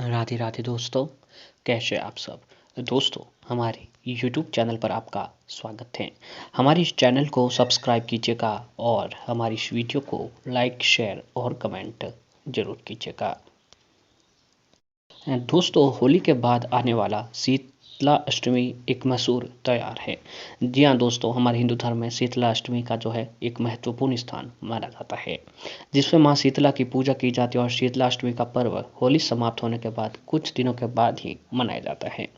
राधे राधे दोस्तों, कैसे आप सब। दोस्तों, हमारे YouTube चैनल पर आपका स्वागत है। हमारे इस चैनल को सब्सक्राइब कीजिएगा और हमारी इस वीडियो को लाइक, शेयर और कमेंट जरूर कीजिएगा। दोस्तों, होली के बाद आने वाला शीतला अष्टमी एक मशहूर त्योहार है। जी हाँ दोस्तों, हमारे हिंदू धर्म में शीतला अष्टमी का जो है एक महत्वपूर्ण स्थान माना जाता है, जिसमें माँ शीतला की पूजा की जाती है और शीतला अष्टमी का पर्व होली समाप्त होने के बाद कुछ दिनों के बाद ही मनाया जाता है।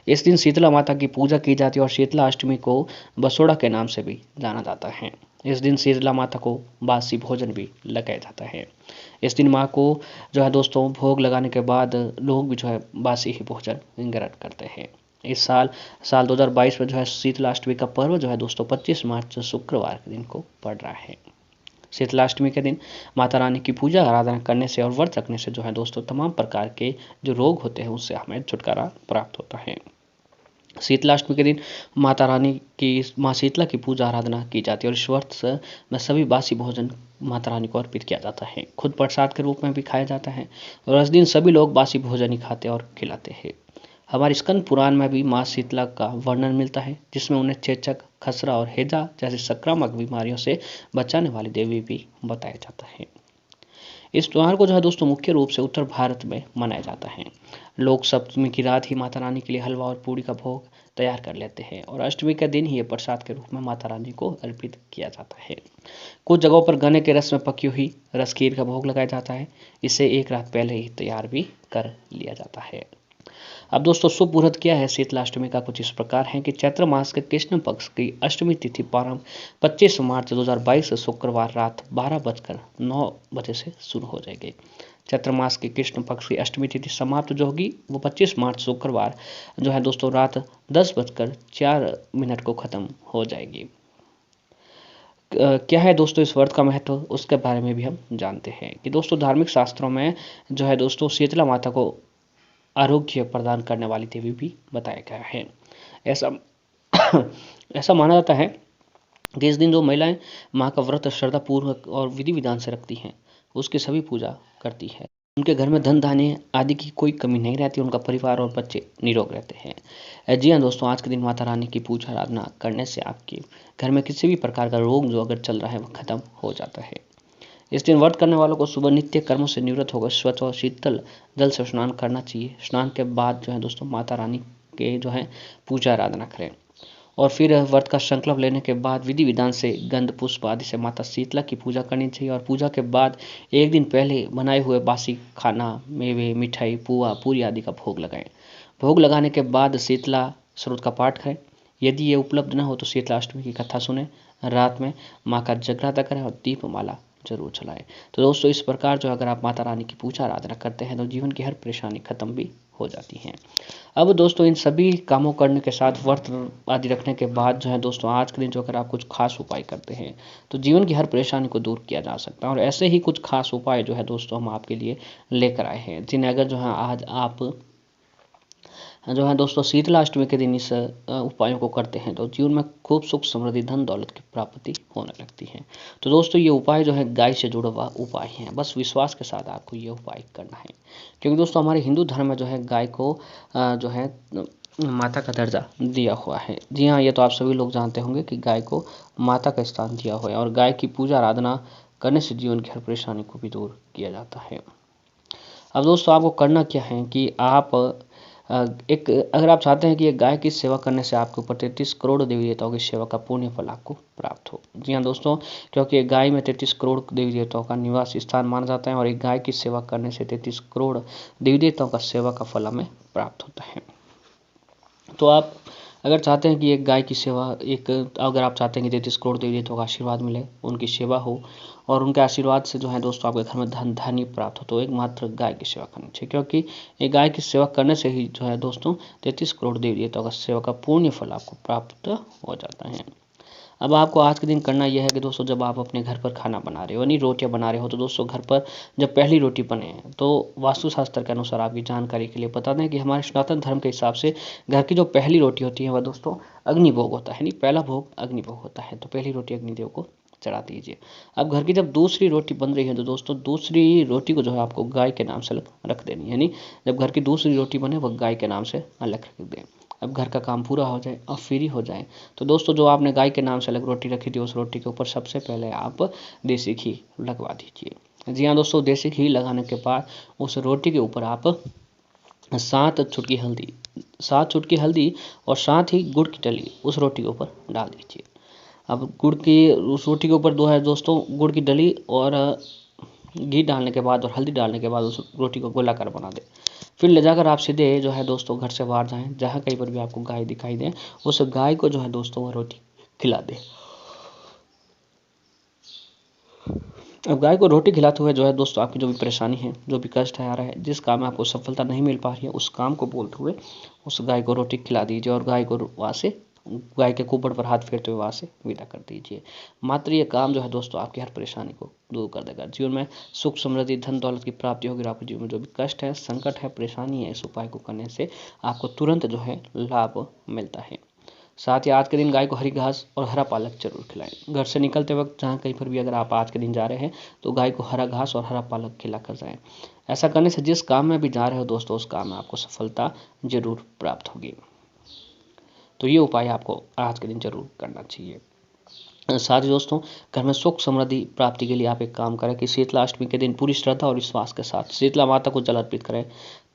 इस दिन शीतला माता की पूजा की जाती है और शीतला अष्टमी को बसोड़ा के नाम से भी जाना जाता है। इस दिन शीतला माता को बासी भोजन भी लगाया जाता है। इस दिन माँ को जो है दोस्तों भोग लगाने के बाद लोग भी जो है बासी ही भोजन ग्रहण करते हैं। इस साल 2022 में जो है शीतला अष्टमी का पर्व जो है दोस्तों 25 मार्च शुक्रवार के दिन को पड़ रहा है। शीतलाष्टमी के दिन माता रानी की पूजा आराधना करने से और व्रत रखने से जो है दोस्तों तमाम प्रकार के जो रोग होते हैं उससे हमें छुटकारा प्राप्त होता है। शीतलाष्टमी के दिन माता रानी की माँ शीतला की पूजा आराधना की जाती है और इस व्रत में सभी बासी भोजन माता रानी को अर्पित किया जाता है। खुद प्रसाद के रूप में भी खाया जाता है और इस दिन सभी लोग बासी भोजन ही खाते और खिलाते हैं। हमारे स्कंद पुराण में भी माँ शीतला का वर्णन मिलता है, जिसमें उन्हें चेचक, खसरा और हैजा जैसी संक्रामक बीमारियों से बचाने वाली देवी भी बताया जाता है। इस त्योहार को जो है दोस्तों मुख्य रूप से उत्तर भारत में मनाया जाता है। लोग सप्तमी की रात ही माता रानी के लिए हलवा और पूड़ी का भोग तैयार कर लेते हैं और अष्टमी के दिन ही ये प्रसाद के रूप में माता रानी को अर्पित किया जाता है। कुछ जगहों पर गन्ने के रस में पकी हुई रस खीर का भोग लगाया जाता है। इसे एक रात पहले ही तैयार भी कर लिया जाता है। अब दोस्तों, शुभ मुहूर्त क्या है शीतलाष्टमी का कुछ इस प्रकार है कि चैत्र मास के कृष्ण पक्ष की अष्टमी तिथि प्रारंभ 25 मार्च 2022 शुक्रवार रात 12:09 से शुरू हो जाएगी। चैत्र मास के कृष्ण पक्ष की अष्टमी तिथि समाप्त जो होगी वो 25 मार्च शुक्रवार जो है दोस्तों रात 10:04 को खत्म हो जाएगी। क्या है दोस्तों इस व्रत का महत्व, उसके बारे में भी हम जानते हैं कि दोस्तों धार्मिक शास्त्रों में जो है दोस्तों शीतला माता को आरोग्य प्रदान करने वाली देवी भी बताया गया है। ऐसा ऐसा माना जाता है कि इस दिन जो महिलाएं माँ का व्रत श्रद्धापूर्वक और विधि विधान से रखती हैं, उसकी सभी पूजा करती है, उनके घर में धन धान्य आदि की कोई कमी नहीं रहती, उनका परिवार और बच्चे निरोग रहते हैं। जी हाँ दोस्तों, आज के दिन माता रानी की पूजा आराधना करने से आपके घर में किसी भी प्रकार का रोग जो अगर चल रहा है वह खत्म हो जाता है। इस दिन व्रत करने वालों को सुबह नित्य कर्मों से निवृत्त होकर स्वच्छ और शीतल जल से स्नान करना चाहिए। स्नान के बाद जो है दोस्तों माता रानी के जो है पूजा आराधना करें और फिर व्रत का संकल्प लेने के बाद विधि विधान से गंध पुष्प आदि से माता शीतला की पूजा करनी चाहिए और पूजा के बाद एक दिन पहले बनाए हुए बासी खाना, मेवे, मिठाई, पुआ, पूरी आदि का भोग लगाएं। भोग लगाने के बाद शीतला स्रोत का पाठ करें। यदि ये उपलब्ध न हो तो शीतला अष्टमी की कथा सुने, रात में माँ का जगराता करें और दीपमाला जरूर चलाएं। तो दोस्तों इस प्रकार जो अगर आप माता रानी की पूजा आराधना करते हैं तो जीवन की हर परेशानी खत्म भी हो जाती है। अब दोस्तों इन सभी कामों करने के साथ व्रत आदि रखने के बाद जो है दोस्तों आज के दिन जो अगर आप कुछ खास उपाय करते हैं तो जीवन की हर परेशानी को दूर किया जा सकता है। और ऐसे ही कुछ खास उपाय जो है दोस्तों हम आपके लिए लेकर आए हैं, जिन्हें अगर जो है आज आप जो है दोस्तों शीतला अष्टमी के दिन इस उपायों को करते हैं तो जीवन में खूब सुख समृद्धि धन दौलत की प्राप्ति होने लगती है। तो दोस्तों ये उपाय जो है गाय से जुड़ा हुआ उपाय हैं, बस विश्वास के साथ आपको ये उपाय करना है, क्योंकि दोस्तों हमारे हिंदू धर्म में जो है गाय को जो है माता का दर्जा दिया हुआ है। जी हाँ, ये तो आप सभी लोग जानते होंगे कि गाय को माता का स्थान दिया हुआ है और गाय की पूजा आराधना करने से जीवन की हर परेशानी को भी दूर किया जाता है। अब दोस्तों आपको करना क्या है कि आप एक अगर आप चाहते हैं कि एक गाय की सेवा करने से आपके ऊपर 33 करोड़ देवी देवताओं की सेवा का पुण्य फल आपको प्राप्त हो। जी हाँ दोस्तों, क्योंकि एक गाय में 33 करोड़ देवी देवताओं का निवास स्थान माना जाता है और एक गाय की सेवा करने से 33 करोड़ देवी देवताओं का सेवा का फल हमें प्राप्त होता है। तो आप अगर चाहते हैं कि एक गाय की सेवा अगर आप चाहते हैं कि 33 करोड़ देवी देवताओं का आशीर्वाद मिले, उनकी सेवा हो और उनके आशीर्वाद से जो है दोस्तों आपके घर में धन धान्य प्राप्त हो, तो एक मात्र गाय की सेवा करनी चाहिए, क्योंकि एक गाय की सेवा करने से ही जो है दोस्तों 33 करोड़ देवी देवताओं का सेवा का पुण्य फल आपको प्राप्त हो जाता है। अब आपको आज के दिन करना यह है कि दोस्तों जब आप अपने घर पर खाना बना रहे हो यानी रोटियां बना रहे हो, तो दोस्तों घर पर जब पहली रोटी बने तो वास्तुशास्त्र के अनुसार आपकी जानकारी के लिए बता दें कि हमारे सनातन धर्म के हिसाब से घर की जो पहली रोटी होती है वह दोस्तों अग्निभोग होता है, यानी पहला भोग अग्निभोग होता है। तो पहली रोटी अग्निदेव को चढ़ा दीजिए। अब घर की जब दूसरी रोटी बन रही है तो दोस्तों दूसरी रोटी को जो है आपको गाय के नाम से रख देनी, यानी जब घर की दूसरी रोटी बने वह गाय के नाम से अलग रख दें। अब घर का काम पूरा हो जाए और फ्री हो जाए तो दोस्तों जो आपने गाय के नाम से अलग रोटी रखी थी उस रोटी के ऊपर सबसे पहले आप देसी घी लगवा दीजिए। जी हाँ दोस्तों, देसी घी लगाने के बाद उस रोटी के ऊपर आप 7 चुटकी हल्दी और साथ ही गुड़ की डली उस रोटी के ऊपर डाल दीजिए। अब गुड़ की उस रोटी के ऊपर दो है दोस्तों गुड़ की डली और घी डालने के बाद और हल्दी डालने के बाद उस रोटी को गोलाकार बना दें। फिर ले जाकर आप सीधे जो है दोस्तों घर से बाहर जाएं, जहाँ कहीं पर भी आपको गाय दिखाई दे उस गाय को जो है दोस्तों वह रोटी खिला दें। अब गाय को रोटी खिलाते हुए जो है दोस्तों आपकी जो भी परेशानी है, जो भी कष्ट है आ रहा है, जिस काम में आपको सफलता नहीं मिल पा रही है, उस काम को बोलते हुए उस गाय को रोटी खिला दीजिए और गाय को वहाँ से गाय के कुबड़ पर हाथ फेरते हुए वहाँ से विदा कर दीजिए। मात्र ये काम जो है दोस्तों आपकी हर परेशानी को दूर कर देगा। जीवन में सुख समृद्धि धन दौलत की प्राप्ति होगी। आपके जीवन में जो भी कष्ट है, संकट है, परेशानी है, इस उपाय को करने से आपको तुरंत जो है लाभ मिलता है। साथ ही आज के दिन गाय को हरी घास और हरा पालक जरूर खिलाएं। घर से निकलते वक्त जहाँ कहीं पर भी अगर आप आज के दिन जा रहे हैं तो गाय को हरा घास और हरा पालक खिला कर जाएं। ऐसा करने से जिस काम में भी जा रहे हो दोस्तों उस काम में आपको सफलता जरूर प्राप्त होगी। तो ये उपाय आपको आज के दिन जरूर करना चाहिए। साथ ही दोस्तों घर में सुख समृद्धि प्राप्ति के लिए आप एक काम करें कि शीतला अष्टमी के दिन पूरी श्रद्धा और विश्वास के साथ शीतला माता को जल अर्पित करें।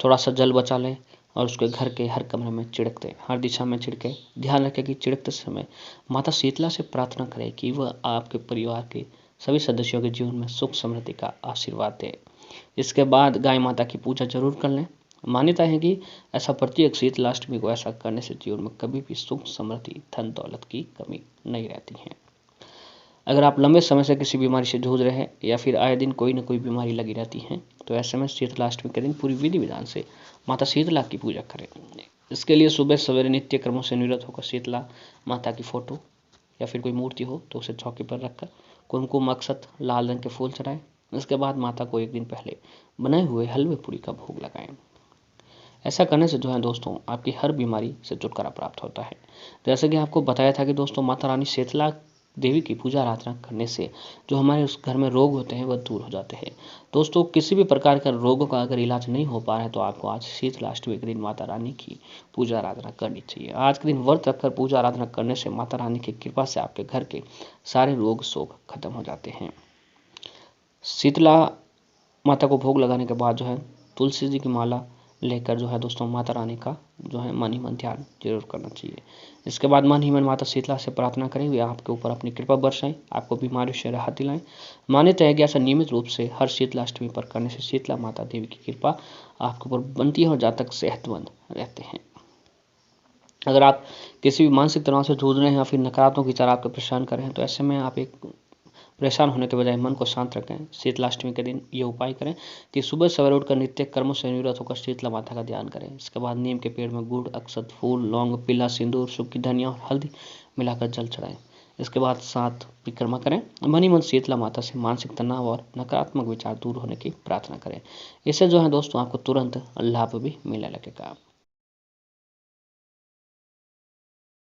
थोड़ा सा जल बचा लें और उसके घर के हर कमरे में छिड़क दें, हर दिशा में छिड़के। ध्यान रखें कि छिड़कते समय माता शीतला से प्रार्थना करें कि वह आपके परिवार के सभी सदस्यों के जीवन में सुख समृद्धि का आशीर्वाद दे। इसके बाद गाय माता की पूजा जरूर कर लें। मान्यता है कि ऐसा प्रत्येक शीतलाष्टमी को ऐसा करने से जीवन में कभी भी सुख समृद्धि धन दौलत की कमी नहीं रहती है। अगर आप लंबे समय से किसी बीमारी से जूझ रहे हैं या फिर आए दिन कोई न कोई बीमारी लगी रहती है तो ऐसे में शीतलाष्टमी के दिन पूरी विधि विधान से माता शीतला की पूजा करें। इसके लिए सुबह सवेरे नित्य कर्मों से निवृत्त होकर शीतला माता की फोटो या फिर कोई मूर्ति हो तो उसे चौकी पर रखकर कुमकुम अक्षत लाल रंग के फूल चढ़ाएं। इसके बाद माता को एक दिन पहले बनाए हुए हलवे पूरी का भोग लगाएं। ऐसा करने से जो है दोस्तों आपकी हर बीमारी से छुटकारा प्राप्त होता है। जैसे कि आपको बताया था कि दोस्तों माता रानी शीतला देवी की पूजा आराधना करने से जो हमारे उस घर में रोग होते हैं वह दूर हो जाते हैं। दोस्तों किसी भी प्रकार का रोगों का अगर इलाज नहीं हो पा रहा है तो आपको आज शीतलाष्टमी के दिन माता रानी की पूजा आराधना करनी चाहिए। आज के दिन व्रत रखकर पूजा आराधना करने से माता रानी की कृपा से आपके घर के सारे रोग शोक खत्म हो जाते हैं। शीतला माता को भोग लगाने के बाद जो है तुलसी जी की माला लेकर जो है दोस्तों माता रानी का जो है मन ही मन ध्यान जरूर करना चाहिए। इसके बाद मन ही मन माता शीतला से प्रार्थना करें वे आपके ऊपर अपनी कृपा बरसाएं, आपको बीमारियों से राहत दिलाएं। मान्यता है कि ऐसा नियमित रूप से हर शीतलाष्टमी पर करने से शीतला माता देवी की कृपा आपके ऊपर बनती है और जातक सेहतमंद रहते हैं। अगर आप किसी भी मानसिक तनाव से जूझ रहे हैं या फिर नकारात्मक विचार आपको परेशान कर रहे हैं तो ऐसे में आप एक परेशान होने के बजाय मन को शांत रखें। शीतलाष्टमी के दिन ये उपाय करें कि सुबह सवेरे उठकर नित्य कर्मों से निवृत्त होकर शीतला माता का ध्यान करें। इसके बाद नीम के पेड़ में गुड़ अक्षत फूल लौंग पीला सिंदूर सूखी धनिया और हल्दी मिलाकर जल चढ़ाएं। इसके बाद 7 परिक्रमा करें। मन ही मन शीतला माता से मानसिक तनाव और नकारात्मक विचार दूर होने की प्रार्थना करें। इससे जो है दोस्तों आपको तुरंत लाभ भी मिलने लगेगा।